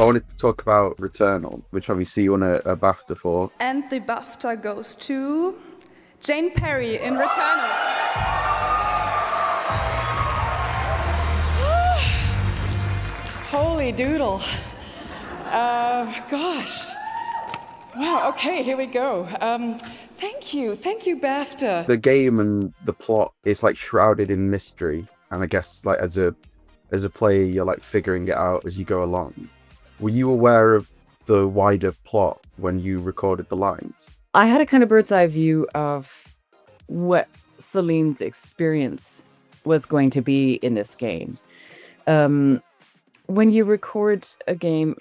I wanted to talk about Returnal, which obviously you won a Bafta for. And the Bafta goes to Jane Perry in Returnal. Holy doodle. Gosh. Wow, okay, here we go. Thank you, BAFTA. The game and the plot is like shrouded in mystery, and I guess like as a player, you're like figuring it out as you go along. Were you aware of the wider plot when you recorded the lines? I had a kind of bird's eye view of what Celine's experience was going to be in this game. When you record a game,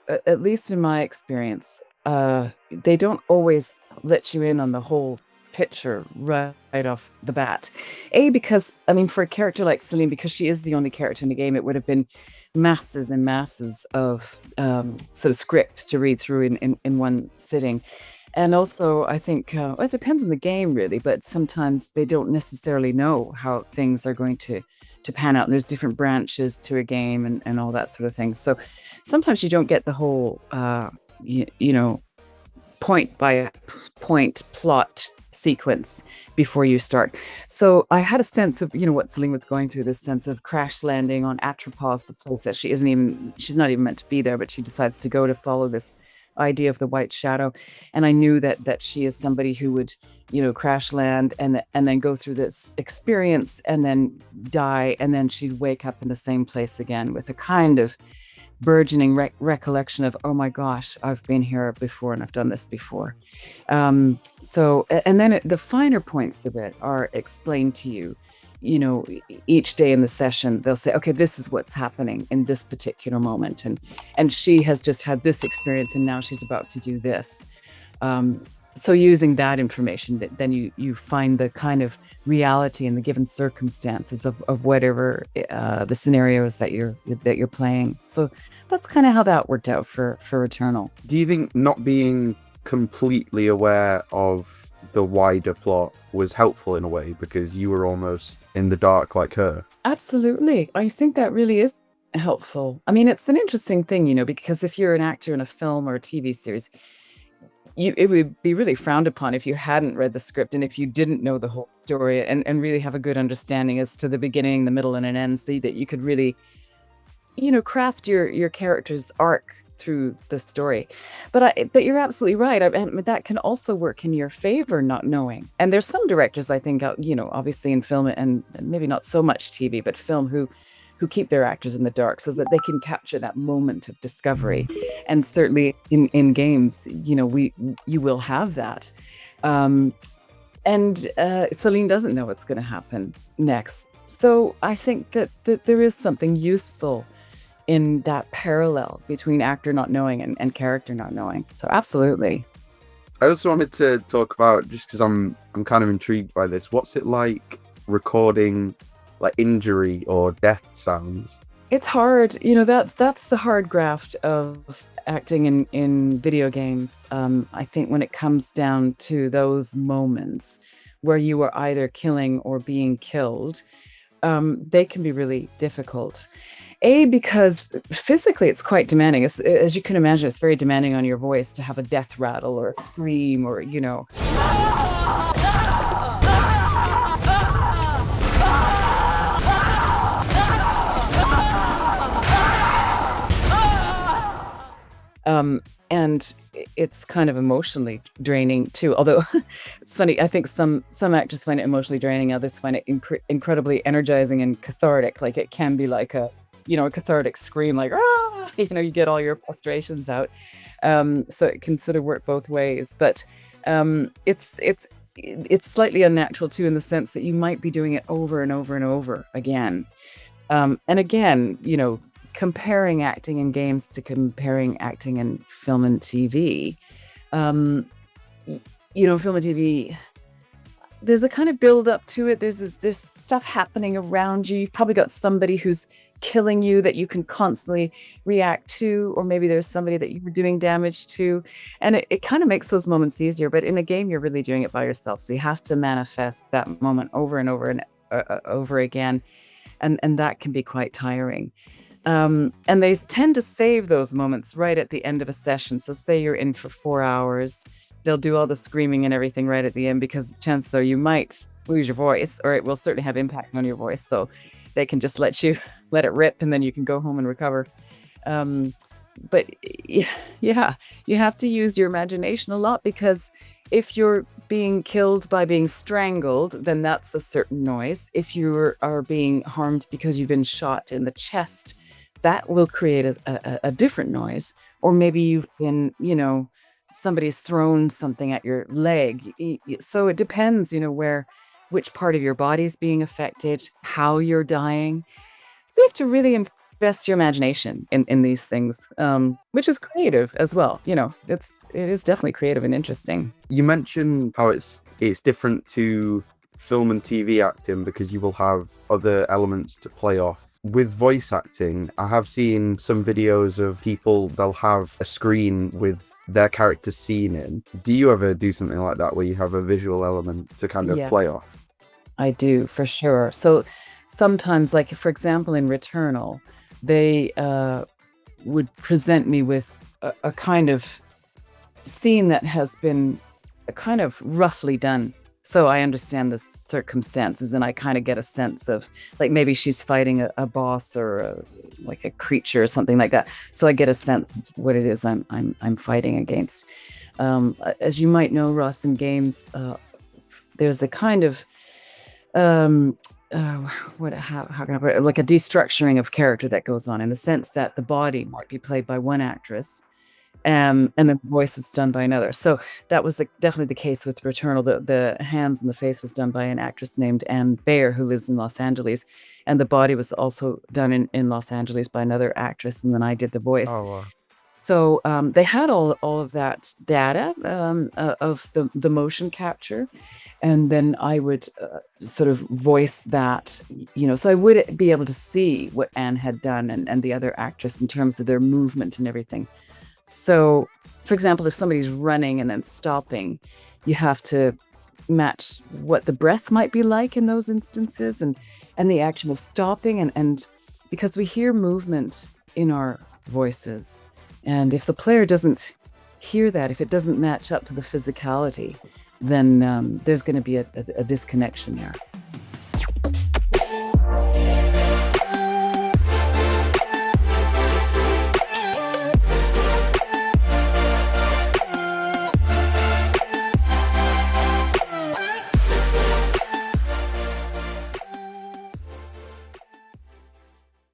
at least in my experience, they don't always let you in on the whole picture right off the bat. Because, I mean, for a character like Celine, because she is the only character in the game, it would have been masses and masses of sort of script to read through in one sitting. And also, I think it depends on the game, really, but sometimes they don't necessarily know how things are going to pan out. And there's different branches to a game and all that sort of thing. So sometimes you don't get the whole, point by point plot sequence before you start. So I had a sense of, what Celine was going through, this sense of crash landing on Atropos, the place that she's not even meant to be there, but she decides to go to follow this idea of the white shadow. And I knew that she is somebody who would, crash land and then go through this experience and then die. And then she'd wake up in the same place again with a kind of burgeoning recollection of, oh my gosh, I've been here before and I've done this before. So, and then the finer points of it are explained to you, each day in the session. They'll say, okay, this is what's happening in this particular moment. And she has just had this experience and now she's about to do this. So using that information, then you find the kind of reality and the given circumstances of whatever the scenarios that you're playing. So that's kind of how that worked out for Returnal. Do you think not being completely aware of the wider plot was helpful in a way because you were almost in the dark like her? Absolutely. I think that really is helpful. I mean, it's an interesting thing, because if you're an actor in a film or a TV series, it would be really frowned upon if you hadn't read the script and if you didn't know the whole story and really have a good understanding as to the beginning, the middle, and an end, so that you could really, craft your character's arc through the story. But you're absolutely right. That can also work in your favor, not knowing. And there's some directors, I think, obviously in film and maybe not so much TV, but film who keep their actors in the dark so that they can capture that moment of discovery. And certainly in games, you will have that. And Celine doesn't know what's going to happen next. So I think that there is something useful in that parallel between actor not knowing and character not knowing. So absolutely. I also wanted to talk about, just because I'm kind of intrigued by this, what's it like recording like injury or death sounds? It's hard. That's the hard graft of acting in video games. I think when it comes down to those moments where you are either killing or being killed, they can be really difficult. Because physically it's quite demanding. As you can imagine, it's very demanding on your voice to have a death rattle or a scream or, and it's kind of emotionally draining too. Although it's funny, I think some actors find it emotionally draining, others find it incredibly energizing and cathartic. Like it can be like a cathartic scream, like ah, you get all your frustrations out. So it can sort of work both ways. But it's slightly unnatural too, in the sense that you might be doing it over and over and over again. And again, comparing acting in games to comparing acting in film and TV. Film and TV, there's a kind of build up to it. There's stuff happening around you. You've probably got somebody who's killing you that you can constantly react to, or maybe there's somebody that you were doing damage to. And it kind of makes those moments easier. But in a game, you're really doing it by yourself. So you have to manifest that moment over and over and over again. And that can be quite tiring. And they tend to save those moments right at the end of a session. So say you're in for 4 hours, they'll do all the screaming and everything right at the end because chances are you might lose your voice, or it will certainly have impact on your voice. So they can just let you let it rip, and then you can go home and recover. Um, but yeah, you have to use your imagination a lot, because if you're being killed by being strangled, then that's a certain noise. If you are being harmed because you've been shot in the chest, that will create a different noise. Or maybe you've been, somebody's thrown something at your leg. So it depends, which part of your body is being affected, how you're dying. So you have to really invest your imagination in these things, which is creative as well. It is definitely creative and interesting. You mentioned how it's different to film and TV acting because you will have other elements to play off. With voice acting, I have seen some videos of people, they'll have a screen with their character's scene in. Do you ever do something like that where you have a visual element to kind of Yeah, play off? I do, for sure. So sometimes, like for example, in Returnal, they would present me with a kind of scene that has been kind of roughly done. So I understand the circumstances, and I kind of get a sense of, like, maybe she's fighting a boss or like a creature or something like that. So I get a sense of what it is I'm fighting against. As you might know, Ross, in games, there's a kind of um, how can I put it? Like a destructuring of character that goes on, in the sense that the body might be played by one actress, and the voice is done by another. So that was definitely the case with Returnal. The hands and the face was done by an actress named Anne Bayer, who lives in Los Angeles, and the body was also done in Los Angeles by another actress, and then I did the voice. Oh, wow. So they had all of that data, of the motion capture, and then I would sort of voice that. So I would be able to see what Anne had done, and the other actress, in terms of their movement and everything. So, for example, if somebody's running and then stopping, you have to match what the breath might be like in those instances, and the action of stopping, and because we hear movement in our voices, and if the player doesn't hear that, if it doesn't match up to the physicality, then there's going to be a disconnection there.